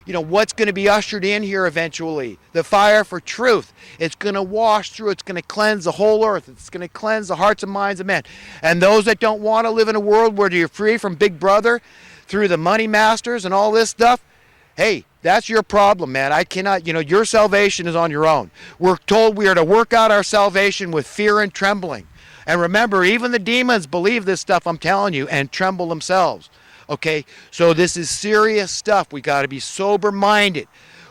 what's going to be ushered in here eventually. The fire for truth. It's going to wash through. It's going to cleanse the whole earth. It's going to cleanse the hearts and minds of men. And those that don't want to live in a world where you're free from Big Brother through the money masters and all this stuff, hey, that's your problem, man. I cannot, your salvation is on your own. We're told we are to work out our salvation with fear and trembling. And remember, even the demons believe this stuff, I'm telling you, and tremble themselves. Okay, so this is serious stuff. We got to be sober-minded.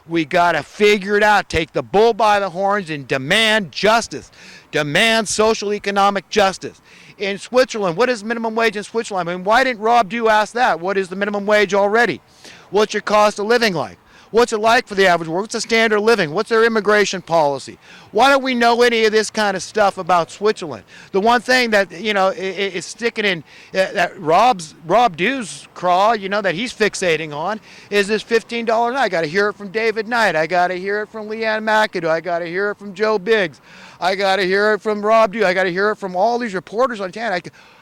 We got to figure it out. Take the bull by the horns and demand justice. Demand social economic justice. In Switzerland, what is minimum wage in Switzerland? I mean, why didn't Rob Dew ask that? What is the minimum wage already? What's your cost of living like? What's it like for the average worker? What's the standard of living? What's their immigration policy? Why don't we know any of this kind of stuff about Switzerland? The one thing that, is sticking in that Rob Dew's craw, that he's fixating on is this $15 night. I got to hear it from David Knight. I got to hear it from Leanne McAdoo. I got to hear it from Joe Biggs. I got to hear it from Rob Dew. I got to hear it from all these reporters on TAN.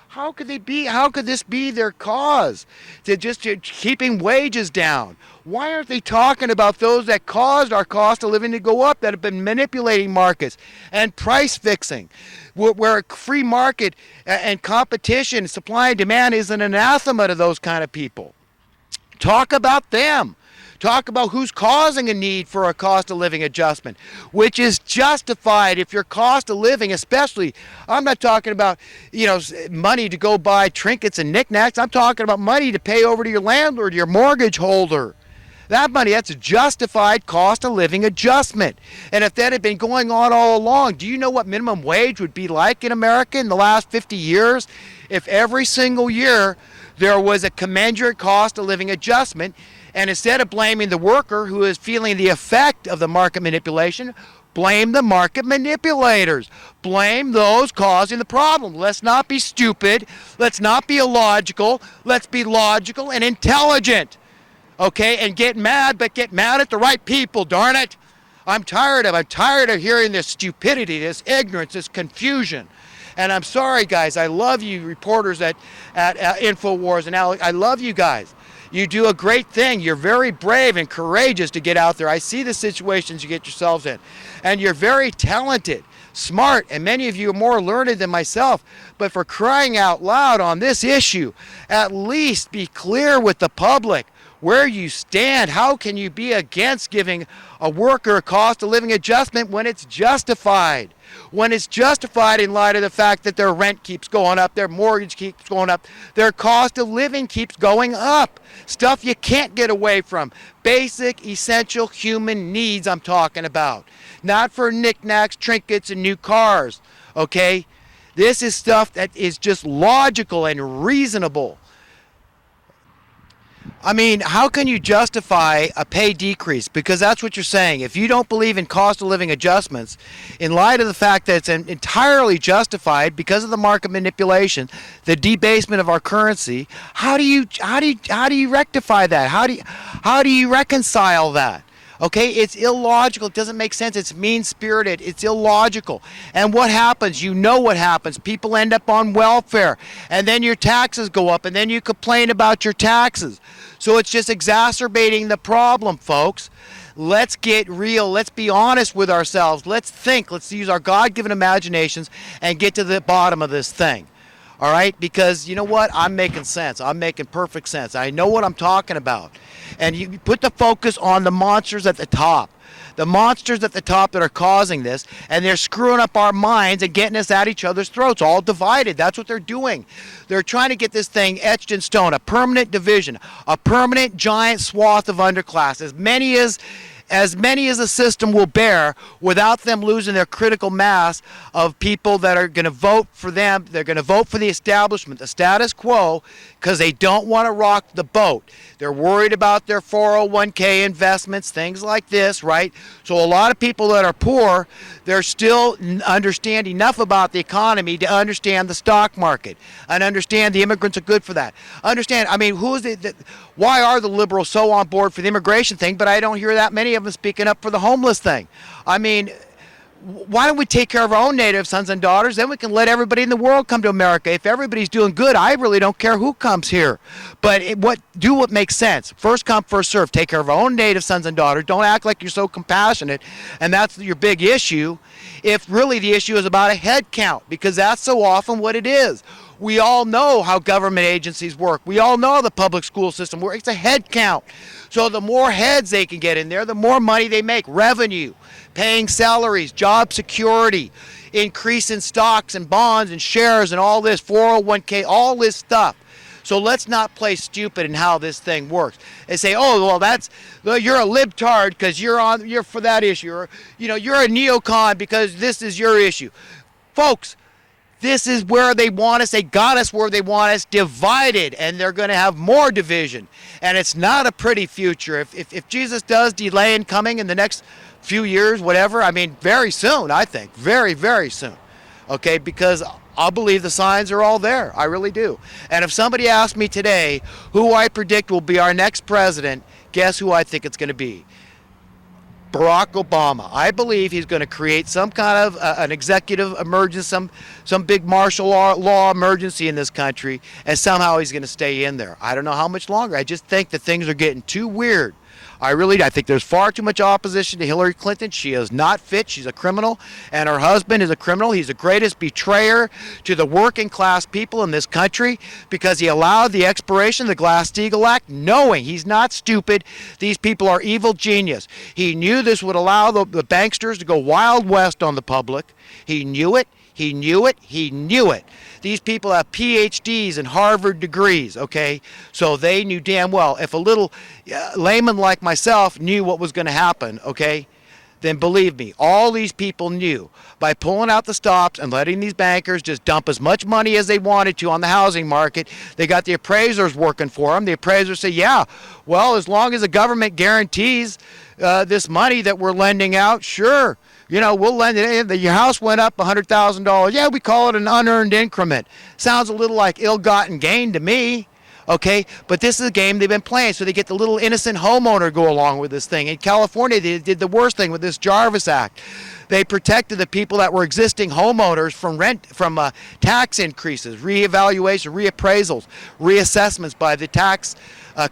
How could this be their cause? To keeping wages down. Why aren't they talking about those that caused our cost of living to go up, that have been manipulating markets and price fixing, where a free market and competition, supply and demand is an anathema to those kind of people? Talk about them. Talk about who's causing a need for a cost of living adjustment, which is justified if your cost of living, especially, I'm not talking about, money to go buy trinkets and knickknacks. I'm talking about money to pay over to your landlord, your mortgage holder. That money, that's a justified cost of living adjustment. And if that had been going on all along, do you know what minimum wage would be like in America in the last 50 years? If every single year there was a commensurate cost of living adjustment, and instead of blaming the worker who is feeling the effect of the market manipulation, blame the market manipulators. Blame those causing the problem. Let's not be stupid. Let's not be illogical. Let's be logical and intelligent. Okay, and get mad, but get mad at the right people, darn it. I'm tired of hearing this stupidity, this ignorance, this confusion. And I'm sorry, guys. I love you reporters at InfoWars and Alex. I love you guys. You do a great thing. You're very brave and courageous to get out there. I see the situations you get yourselves in. And you're very talented, smart, and many of you are more learned than myself. But for crying out loud on this issue, at least be clear with the public where you stand. How can you be against giving a worker a cost of living adjustment when it's justified? When it's justified in light of the fact that their rent keeps going up, their mortgage keeps going up, their cost of living keeps going up. Stuff you can't get away from. Basic, essential human needs I'm talking about. Not for knickknacks, trinkets, and new cars. Okay? This is stuff that is just logical and reasonable. I mean, how can you justify a pay decrease? Because that's what you're saying. If you don't believe in cost of living adjustments, in light of the fact that it's entirely justified because of the market manipulation, the debasement of our currency, how do you rectify that? How do you reconcile that? Okay, it's illogical. It doesn't make sense. It's mean-spirited. It's illogical. And what happens? You know what happens. People end up on welfare, and then your taxes go up, and then you complain about your taxes. So it's just exacerbating the problem, folks. Let's get real. Let's be honest with ourselves. Let's think. Let's use our God-given imaginations and get to the bottom of this thing. All right? Because you know what? I'm making sense. I'm making perfect sense. I know what I'm talking about. And you put the focus on the monsters at the top. The monsters at the top that are causing this, and they're screwing up our minds and getting us at each other's throats, all divided. That's what they're doing. They're trying to get this thing etched in stone, a permanent division, a permanent giant swath of underclass, as many as the system will bear, without them losing their critical mass of people that are going to vote for them. They're going to vote for the establishment, the status quo, because they don't want to rock the boat. They're worried about their 401k investments, things like this, right? So a lot of people that are poor, they're still understand enough about the economy to understand the stock market and understand the immigrants are good for that. Understand, I mean, why are the liberals so on board for the immigration thing, but I don't hear that many of them speaking up for the homeless thing? I mean, Why don't we take care of our own native sons and daughters? Then we can let everybody in the world come to America. If everybody's doing good, I really don't care who comes here. But do what makes sense. First come, first serve. Take care of our own native sons and daughters. Don't act like you're so compassionate, and that's your big issue. If really the issue is about a head count, because that's so often what it is. We all know how government agencies work. We all know how the public school system works. It's a head count. So the more heads they can get in there, the more money they make. Revenue, paying salaries, job security, increase in stocks and bonds and shares and all this, 401k, all this stuff. So let's not play stupid in how this thing works. They say, oh, well, you're a libtard because you're for that issue. Or, you're a neocon because this is your issue. Folks, this is where they want us. They got us where they want us, divided, and they're going to have more division. And it's not a pretty future. If Jesus does delay in coming in the next few years, whatever, I mean, very soon, I think. Very, very soon. Okay, because I believe the signs are all there. I really do. And if somebody asked me today who I predict will be our next president, guess who I think it's going to be? Barack Obama. I believe he's going to create some kind of an executive emergency, some big martial law emergency in this country, and somehow he's going to stay in there. I don't know how much longer. I just think that things are getting too weird. I think there's far too much opposition to Hillary Clinton. She is not fit. She's a criminal, and her husband is a criminal. He's the greatest betrayer to the working class people in this country because he allowed the expiration of the Glass-Steagall Act, knowing he's not stupid. These people are evil genius. He knew this would allow the banksters to go wild west on the public. He knew it. He knew it. He knew it. These people have PhDs and Harvard degrees, okay? So they knew damn well. If a little layman like myself knew what was going to happen, okay, then believe me, all these people knew. By pulling out the stops and letting these bankers just dump as much money as they wanted to on the housing market, they got the appraisers working for them. The appraisers say, yeah, well, as long as the government guarantees this money that we're lending out, sure. We'll lend it. Your house went up $100,000. Yeah, we call it an unearned increment. Sounds a little like ill-gotten gain to me. Okay, but this is a game they've been playing, so they get the little innocent homeowner to go along with this thing. In California, they did the worst thing with this Jarvis Act. They protected the people that were existing homeowners from tax increases, reevaluation, reappraisals, reassessments by the tax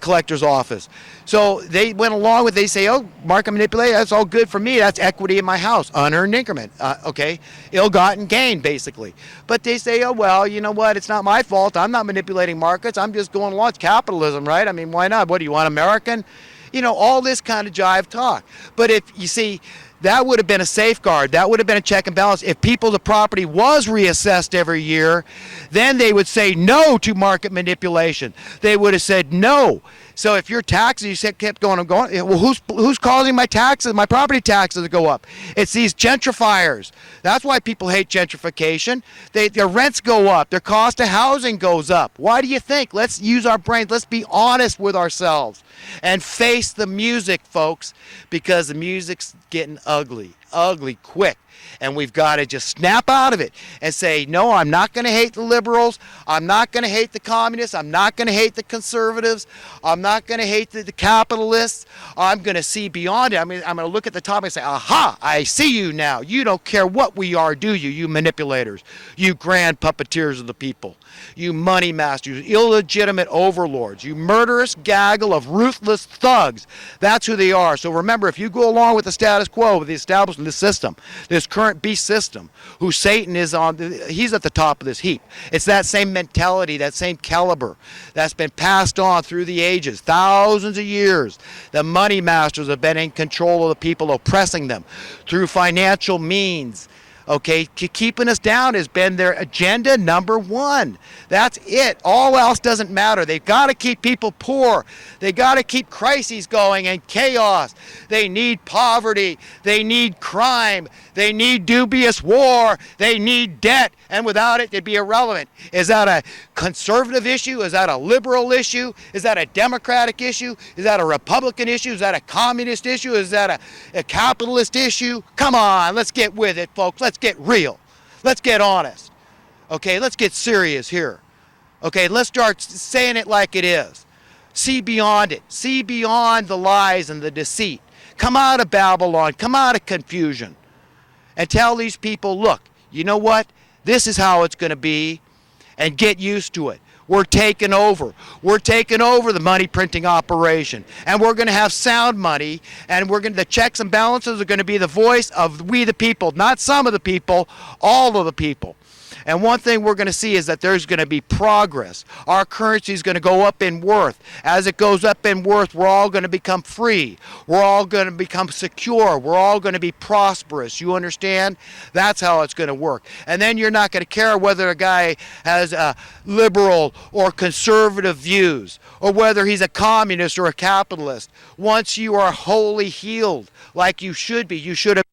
collector's office. So they went along with, they say, oh, market manipulation, that's all good for me. That's equity in my house, unearned increment, okay, ill-gotten gain, basically. But they say, oh, well, you know what, it's not my fault. I'm not manipulating markets. I'm just going along. It's capitalism, right? I mean, why not? What do you want, American? All this kind of jive talk. But if you see, that would have been a safeguard. That would have been a check and balance. If the property was reassessed every year, then they would say no to market manipulation. They would have said no. So if your taxes, you kept going and going, well, who's causing my taxes, my property taxes to go up? It's these gentrifiers. That's why people hate gentrification. Their rents go up. Their cost of housing goes up. Why do you think? Let's use our brains. Let's be honest with ourselves and face the music, folks, because the music's getting ugly quick. And we've got to just snap out of it and say, no, I'm not going to hate the liberals. I'm not going to hate the communists. I'm not going to hate the conservatives. I'm not going to hate the capitalists. I'm going to see beyond it. I'm going to look at the top and say, aha, I see you now. You don't care what we are, do you, you manipulators, you grand puppeteers of the people, you money masters, illegitimate overlords, you murderous gaggle of ruthless thugs. That's who they are. So remember, if you go along with the status quo, with the establishment, this system, this current beast system, who Satan is on, he's at the top of this heap. It's that same mentality, that same caliber that's been passed on through the ages, thousands of years. The money masters have been in control of the people, oppressing them through financial means. Okay, keeping us down has been their agenda number one. That's it. All else doesn't matter. They've got to keep people poor. They got to keep crises going and chaos. They need poverty. They need crime. They need dubious war. They need debt. And without it, they'd be irrelevant. Is that a conservative issue? Is that a liberal issue? Is that a Democratic issue? Is that a Republican issue? Is that a communist issue? Is that a capitalist issue? Come on, let's get with it, folks. Let's get real. Let's get honest. Okay, let's get serious here. Okay, let's start saying it like it is. See beyond it. See beyond the lies and the deceit. Come out of Babylon. Come out of confusion. and tell these people, look, you know what? This is how it's going to be, and get used to it. We're taking over. We're taking over the money printing operation, and we're going to have sound money, and the checks and balances are going to be the voice of we the people, not some of the people, all of the people. And one thing we're going to see is that there's going to be progress. Our currency is going to go up in worth. As it goes up in worth, we're all going to become free. We're all going to become secure. We're all going to be prosperous. You understand? That's how it's going to work. And then you're not going to care whether a guy has liberal or conservative views, or whether he's a communist or a capitalist. Once you are wholly healed, like you should be, you should have